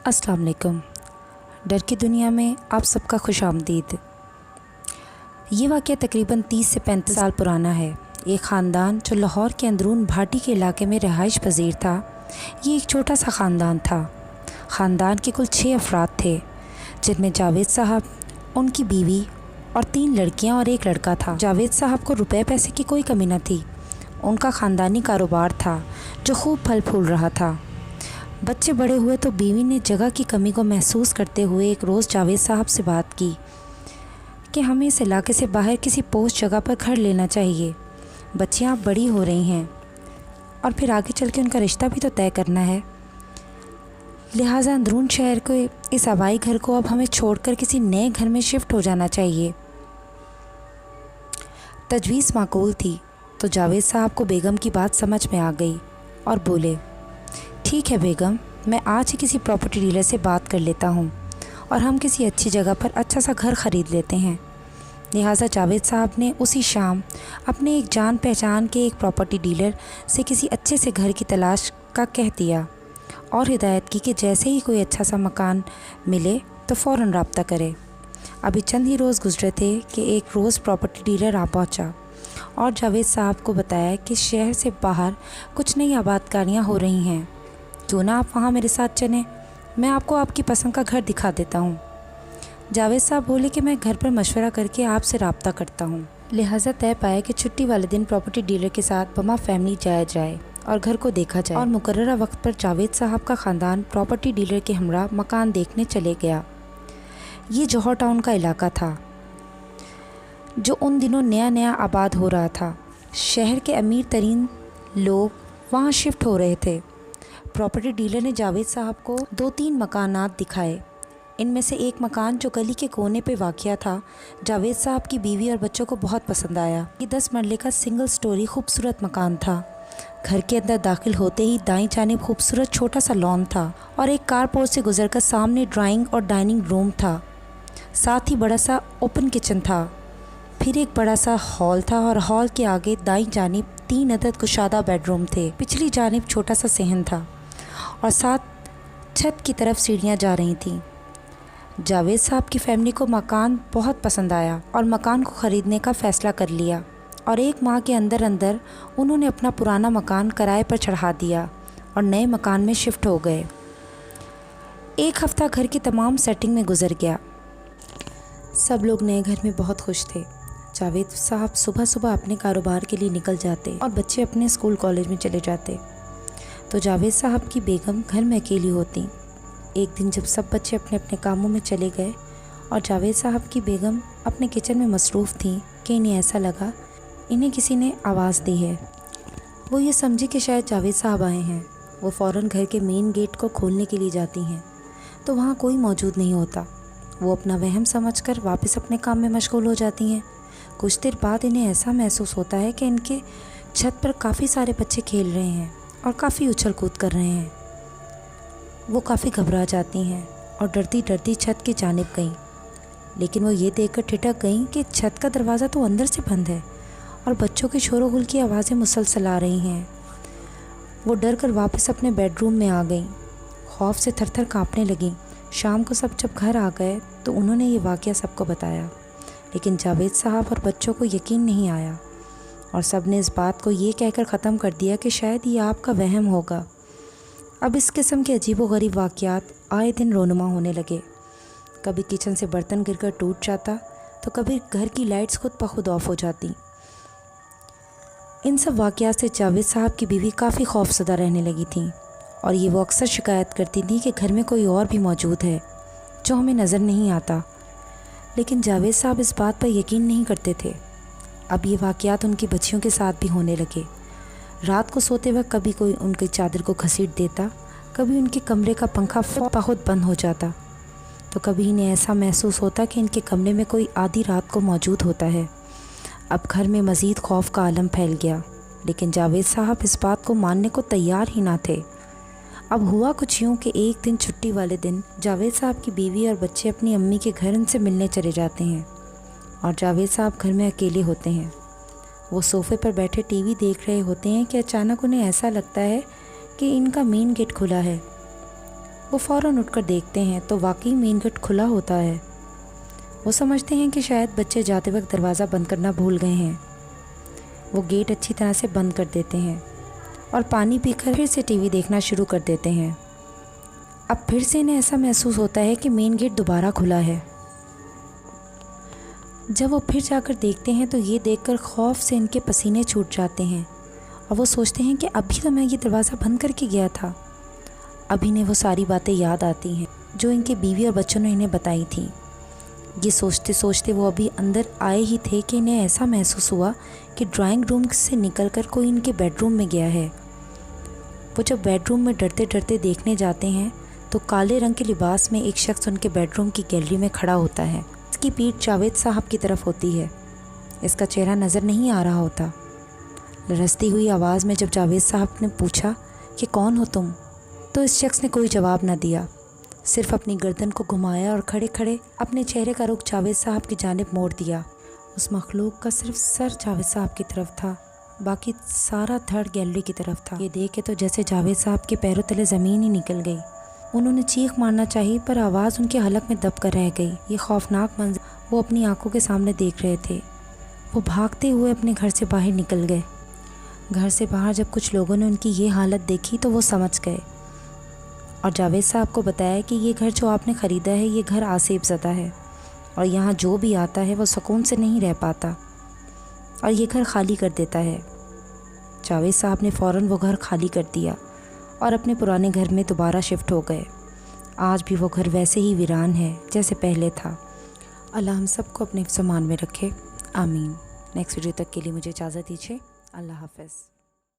अस्सलाम वालेकुम। डर की दुनिया में आप सबका खुश आमदीद। ये वाक़या तकरीबन 30 से 35 साल पुराना है। एक ख़ानदान जो लाहौर के अंदरून भाटी के इलाके में रहाइश पजीर था, ये एक छोटा सा ख़ानदान था। ख़ानदान के कुल 6 अफराद थे, जिनमें जावेद साहब, उनकी बीवी और 3 लड़कियां और 1 लड़का था। जावेद साहब को रुपए पैसे की कोई कमी न थी। उनका ख़ानदानी कारोबार था जो खूब फल फूल रहा था। बच्चे बड़े हुए तो बीवी ने जगह की कमी को महसूस करते हुए एक रोज़ जावेद साहब से बात की कि हमें इस इलाके से बाहर किसी पोस्ट जगह पर घर लेना चाहिए। बच्चियाँ अब बड़ी हो रही हैं और फिर आगे चल के उनका रिश्ता भी तो तय करना है, लिहाजा अंदरून शहर के इस हवाई घर को अब हमें छोड़कर किसी नए घर में शिफ्ट हो जाना चाहिए। तजवीज़ माकूल थी तो जावेद साहब को बेगम की बात समझ में आ गई और बोले, ठीक है बेगम, मैं आज ही किसी प्रॉपर्टी डीलर से बात कर लेता हूँ और हम किसी अच्छी जगह पर अच्छा सा घर ख़रीद लेते हैं। लिहाजा जावेद साहब ने उसी शाम अपने एक जान पहचान के एक प्रॉपर्टी डीलर से किसी अच्छे से घर की तलाश का कह दिया और हिदायत की कि जैसे ही कोई अच्छा सा मकान मिले तो फ़ौरन रब्ता करे। अभी चंद ही रोज़ गुजरे थे कि एक रोज़ प्रॉपर्टी डीलर आ पहुँचा और जावेद साहब को बताया कि शहर से बाहर कुछ नई आबादकारियाँ हो रही हैं, क्यों ना आप वहाँ मेरे साथ चलें, मैं आपको आपकी पसंद का घर दिखा देता हूँ। जावेद साहब बोले कि मैं घर पर मशवरा करके आपसे रब्ता करता हूँ। लिहाजा तय पाया कि छुट्टी वाले दिन प्रॉपर्टी डीलर के साथ बमा फैमिली जाया जाए और घर को देखा जाए। और मुकर्ररा वक्त पर जावेद साहब का ख़ानदान प्रॉपर्टी डीलर के हमरा मकान देखने चले गया। ये जौहर टाउन का इलाका था जो उन दिनों नया नया आबाद हो रहा था। शहर के अमीर तरीन लोग वहाँ शिफ्ट हो रहे थे। प्रॉपर्टी डीलर ने जावेद साहब को 2-3 मकानात दिखाए। इनमें से एक मकान जो गली के कोने पे वाक़या था, जावेद साहब की बीवी और बच्चों को बहुत पसंद आया। ये 10 मरले का सिंगल स्टोरी खूबसूरत मकान था। घर के अंदर दाखिल होते ही दाईं जानिब खूबसूरत छोटा सा लॉन था और एक कारपोर्ट से गुजरकर सामने ड्राइंग और डाइनिंग रूम था। साथ ही बड़ा सा ओपन किचन था। फिर एक बड़ा सा हॉल था और हॉल के आगे दाईं जानिब 3 अदद कुशादा बेडरूम थे। पिछली जानिब छोटा सा सहन था और साथ छत की तरफ सीढ़ियाँ जा रही थीं। जावेद साहब की फैमिली को मकान बहुत पसंद आया और मकान को ख़रीदने का फ़ैसला कर लिया और 1 माह के अंदर अंदर उन्होंने अपना पुराना मकान किराए पर चढ़ा दिया और नए मकान में शिफ्ट हो गए। 1 हफ़्ता घर की तमाम सेटिंग में गुजर गया। सब लोग नए घर में बहुत खुश थे। जावेद साहब सुबह सुबह अपने कारोबार के लिए निकल जाते और बच्चे अपने स्कूल कॉलेज में चले जाते तो जावेद साहब की बेगम घर में अकेली होती। एक दिन जब सब बच्चे अपने अपने कामों में चले गए और जावेद साहब की बेगम अपने किचन में मसरूफ़ थी कि इन्हें ऐसा लगा इन्हें किसी ने आवाज़ दी है। वो ये समझी कि शायद जावेद साहब आए हैं। वो फ़ौरन घर के मेन गेट को खोलने के लिए जाती हैं तो वहाँ कोई मौजूद नहीं होता। वो अपना वहम समझकर वापस अपने काम में मशगूल हो जाती हैं। कुछ देर बाद इन्हें ऐसा महसूस होता है कि इनके छत पर काफ़ी सारे बच्चे खेल रहे हैं और काफ़ी उछल कूद कर रहे हैं। वो काफ़ी घबरा जाती हैं और डरती डरती छत की जानिब गईं, लेकिन वो ये देखकर ठिठक गईं कि छत का दरवाज़ा तो अंदर से बंद है और बच्चों के शोर गुल की आवाज़ें मुसलसल आ रही हैं। वो डर कर वापस अपने बेडरूम में आ गईं, खौफ से थर-थर काँपने लगीं। शाम को सब जब घर आ गए तो उन्होंने ये वाक़या सबको बताया, लेकिन जावेद साहब और बच्चों को यकीन नहीं आया और सब ने इस बात को ये कहकर ख़त्म कर दिया कि शायद ये आपका वहम होगा। अब इस किस्म के अजीबोगरीब वाक़यात आए दिन रोनुमा होने लगे। कभी किचन से बर्तन गिरकर टूट जाता तो कभी घर की लाइट्स खुद ब खुद ऑफ हो जाती। इन सब वाक़यात से जावेद साहब की बीवी काफ़ी खौफज़दा रहने लगी थी और ये वो अक्सर शिकायत करती थी कि घर में कोई और भी मौजूद है जो हमें नज़र नहीं आता। लेकिन जावेद साहब इस बात पर यकीन नहीं करते थे। अब ये वाक़यात उनकी बच्चियों के साथ भी होने लगे। रात को सोते वक्त कभी कोई उनकी चादर को घसीट देता, कभी उनके कमरे का पंखा खुद बंद हो जाता, तो कभी इन्हें ऐसा महसूस होता कि इनके कमरे में कोई आधी रात को मौजूद होता है। अब घर में मज़ीद खौफ का आलम फैल गया, लेकिन जावेद साहब इस बात को मानने को तैयार ही ना थे। अब हुआ कुछ यूँ कि एक दिन छुट्टी वाले दिन जावेद साहब की बीवी और बच्चे अपनी अम्मी के घर उनसे मिलने चले जाते हैं और जावेद साहब घर में अकेले होते हैं। वो सोफ़े पर बैठे टीवी देख रहे होते हैं कि अचानक उन्हें ऐसा लगता है कि इनका मेन गेट खुला है। वो फ़ौरन उठकर देखते हैं तो वाकई मेन गेट खुला होता है। वो समझते हैं कि शायद बच्चे जाते वक्त दरवाज़ा बंद करना भूल गए हैं। वो गेट अच्छी तरह से बंद कर देते हैं और पानी पीकर फिर से टीवी देखना शुरू कर देते हैं। अब फिर से इन्हें ऐसा महसूस होता है कि मेन गेट दोबारा खुला है। जब वो फिर जाकर देखते हैं तो ये देखकर खौफ से इनके पसीने छूट जाते हैं और वो सोचते हैं कि अभी तो मैं ये दरवाज़ा बंद करके गया था। अभी इन्हें वो सारी बातें याद आती हैं जो इनके बीवी और बच्चों ने इन्हें बताई थी। ये सोचते सोचते वो अभी अंदर आए ही थे कि इन्हें ऐसा महसूस हुआ कि ड्राइंग रूम से निकलकर कोई इनके बेडरूम में गया है। वो जब बेडरूम में डरते डरते देखने जाते हैं तो काले रंग के लिबास में एक शख्स उनके बेडरूम की गैलरी में खड़ा होता है। इसकी पीठ जावेद साहब की तरफ होती है। इसका चेहरा नज़र नहीं आ रहा होता। लरसती हुई आवाज़ में जब जावेद साहब ने पूछा कि कौन हो तुम, तो इस शख्स ने कोई जवाब न दिया, सिर्फ अपनी गर्दन को घुमाया और खड़े खड़े अपने चेहरे का रुख जावेद साहब की जानिब मोड़ दिया। उस मखलूक का सिर्फ सर जावेद साहब की तरफ था, बाकी सारा धड़ गैलरी की तरफ था। ये देखे तो जैसे जावेद साहब के पैरों तले ज़मीन ही निकल गई। उन्होंने चीख मारना चाहिए पर आवाज़ उनके हलक में दब कर रह गई। ये खौफनाक मंजर वो अपनी आंखों के सामने देख रहे थे। वो भागते हुए अपने घर से बाहर निकल गए। घर से बाहर जब कुछ लोगों ने उनकी ये हालत देखी तो वो समझ गए और जावेद साहब को बताया कि ये घर जो आपने ख़रीदा है ये घर आसेब ज़दा है और यहाँ जो भी आता है वो सुकून से नहीं रह पाता और ये घर खाली कर देता है। जावेद साहब ने फ़ौरन वो घर खाली कर दिया और अपने पुराने घर में दोबारा शिफ्ट हो गए। आज भी वो घर वैसे ही वीरान है जैसे पहले था। अल्लाह हम सबको अपने फ़मान में रखे, आमीन। नेक्स्ट वीडियो तक के लिए मुझे इजाज़त दीजिए। अल्लाह हाफ़िज़।